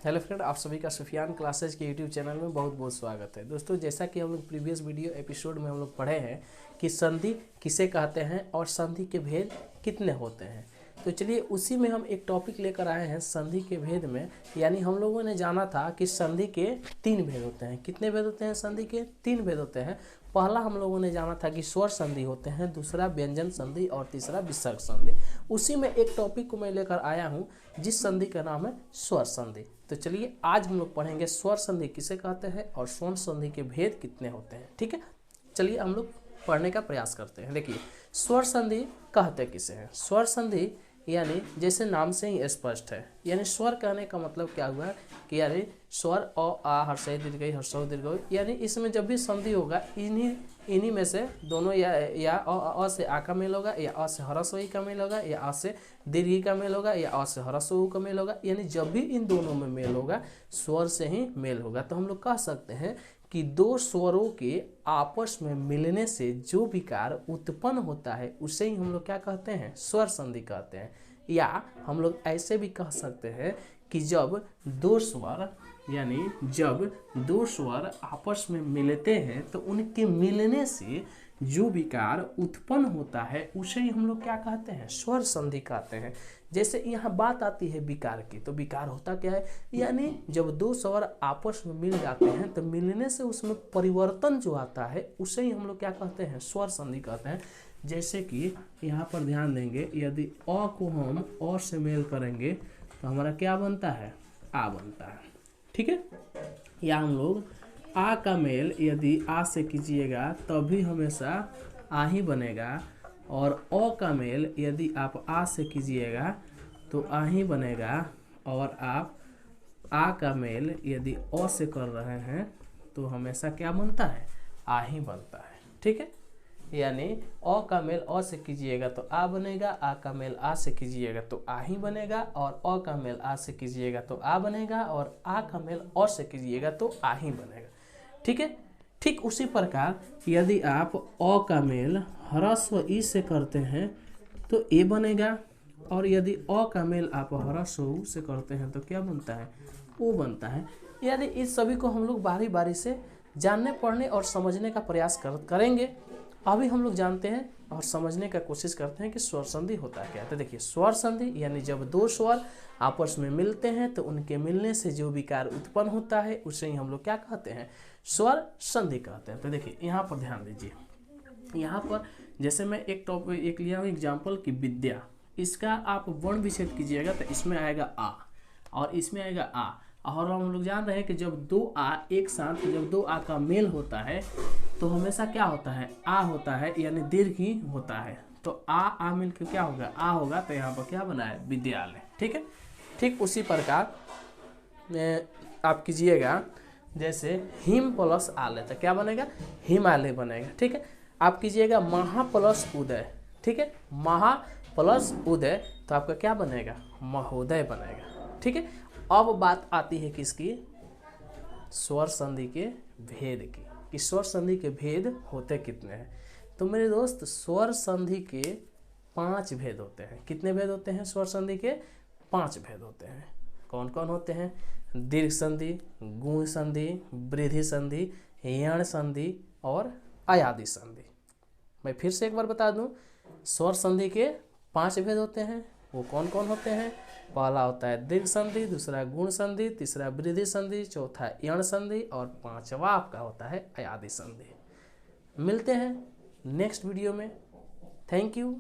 Hello friend, आप सभी का सुफियान क्लासेज के यूट्यूब चैनल में बहुत बहुत स्वागत है। दोस्तों, जैसा कि हम लोग प्रीवियस वीडियो एपिसोड में हम लोग पढ़े हैं कि संधि किसे कहते हैं और संधि के भेद कितने होते हैं, तो चलिए उसी में हम एक टॉपिक लेकर आए हैं संधि के भेद में। यानी हम लोगों ने जाना था कि संधि के 3 भेद होते हैं। कितने भेद होते हैं? संधि के 3 भेद होते हैं। पहला हम लोगों ने जाना था कि स्वर संधि होते हैं, दूसरा व्यंजन संधि और तीसरा विसर्ग संधि। उसी में एक टॉपिक को मैं लेकर आया हूँ जिस संधि का नाम है स्वर संधि। तो चलिए आज हम लोग पढ़ेंगे स्वर संधि किसे कहते हैं और स्वर संधि के भेद कितने होते हैं। ठीक है, चलिए हम लोग पढ़ने का प्रयास करते हैं। देखिए, स्वर संधि कहते किसे हैं? स्वर संधि यानी जैसे नाम से ही स्पष्ट है, यानी स्वर कहने का मतलब क्या हुआ कि यानी स्वर अ आ हर्षई दीर्घई हर्षौ दीर्घई, यानी इसमें जब भी संधि होगा इन्हीं में से दोनों या अ से आ का मेल होगा, या अ से हर्ष ई का मेल होगा, या अ से दीर्घ का मेल होगा, या अ से हर्ष ऊ का मेल होगा। यानी जब भी इन दोनों में मेल होगा स्वर से ही मेल होगा। तो हम लोग कह सकते हैं कि दो स्वरों के आपस में मिलने से जो विकार उत्पन्न होता है उसे ही हम लोग क्या कहते हैं? स्वर संधि कहते हैं। या हम लोग ऐसे भी कह सकते हैं कि जब दो स्वर आपस में मिलते हैं तो उनके मिलने से जो विकार उत्पन्न होता है उसे ही हम लोग क्या कहते हैं? स्वर संधि कहते हैं। जैसे यहाँ बात आती है विकार की, तो विकार होता क्या है? यानी जब दो स्वर आपस में मिल जाते हैं तो मिलने से उसमें परिवर्तन जो आता है उसे ही हम लोग क्या कहते हैं? स्वर संधि कहते हैं। जैसे कि यहाँ पर ध्यान देंगे, यदि अ को हम अ से मेल करेंगे तो हमारा क्या बनता है? आ बनता है। ठीक है, या हम लोग आ का मेल यदि आ से कीजिएगा तभी हमेशा आ ही बनेगा, और अ का मेल यदि आप आ से कीजिएगा तो आ ही बनेगा, और आप आ का मेल यदि अ से कर रहे हैं तो हमेशा क्या बनता है? आ ही बनता है। ठीक है, यानी अ का मेल अ से कीजिएगा तो आ बनेगा, आ का मेल आ से कीजिएगा तो आ ही बनेगा, और अ का मेल आ से कीजिएगा तो आ बनेगा, और आ का मेल अ से कीजिएगा तो आ ही बनेगा। ठीक है, ठीक उसी प्रकार यदि आप अ का मेल ह्रस्व ई से करते हैं तो ए बनेगा, और यदि अ का मेल आप ह्रस्व ऊ से करते हैं तो क्या बनता है? ओ बनता है। यानी इस सभी को हम लोग बारी बारी से जानने, पढ़ने और समझने का प्रयास करेंगे। अभी हम लोग जानते हैं और समझने का कोशिश करते हैं कि स्वर संधि होता क्या है। तो देखिए, स्वर संधि यानी जब दो स्वर आपस में मिलते हैं तो उनके मिलने से जो विकार उत्पन्न होता है उसे ही हम लोग क्या कहते हैं? स्वर संधि कहते हैं। तो देखिए यहाँ पर ध्यान दीजिए, यहाँ पर जैसे मैं एक लिया हूँ एग्जाम्पल की विद्या, इसका आप वर्ण विच्छेद कीजिएगा तो इसमें आएगा आ और इसमें आएगा आ। और हम लोग जान रहे हैं कि जब दो आ एक साथ, जब दो आ का मेल होता है तो हमेशा क्या होता है? आ होता है, यानी दीर्घ ही होता है। तो आ मिल के क्या होगा? आ होगा, तो यहाँ पर क्या बना है? विद्यालय। ठीक है, ठीक उसी प्रकार आप कीजिएगा, जैसे हिम प्लस आलय तो क्या बनेगा? हिमालय बनेगा। ठीक है, आप कीजिएगा महा प्लस उदय। ठीक है, महा प्लस उदय तो आपका क्या बनेगा? महोदय बनेगा। ठीक है, अब बात आती है किसकी? स्वर संधि के भेद की, कि स्वर संधि के भेद होते कितने हैं। तो मेरे दोस्त, स्वर संधि के 5 भेद होते हैं। कितने भेद होते हैं? स्वर संधि के 5 भेद होते हैं। कौन कौन होते हैं? दीर्घ संधि, गुण संधि, वृद्धि संधि, यण संधि और अयादि संधि। मैं फिर से एक बार बता दूं, स्वर संधि के 5 भेद होते हैं। वो कौन कौन होते हैं? पहला होता है दीर्घ संधि, दूसरा गुण संधि, तीसरा वृद्धि संधि, चौथा यण संधि और 5वां आपका होता है अयादि संधि। मिलते हैं नेक्स्ट वीडियो में। Thank you.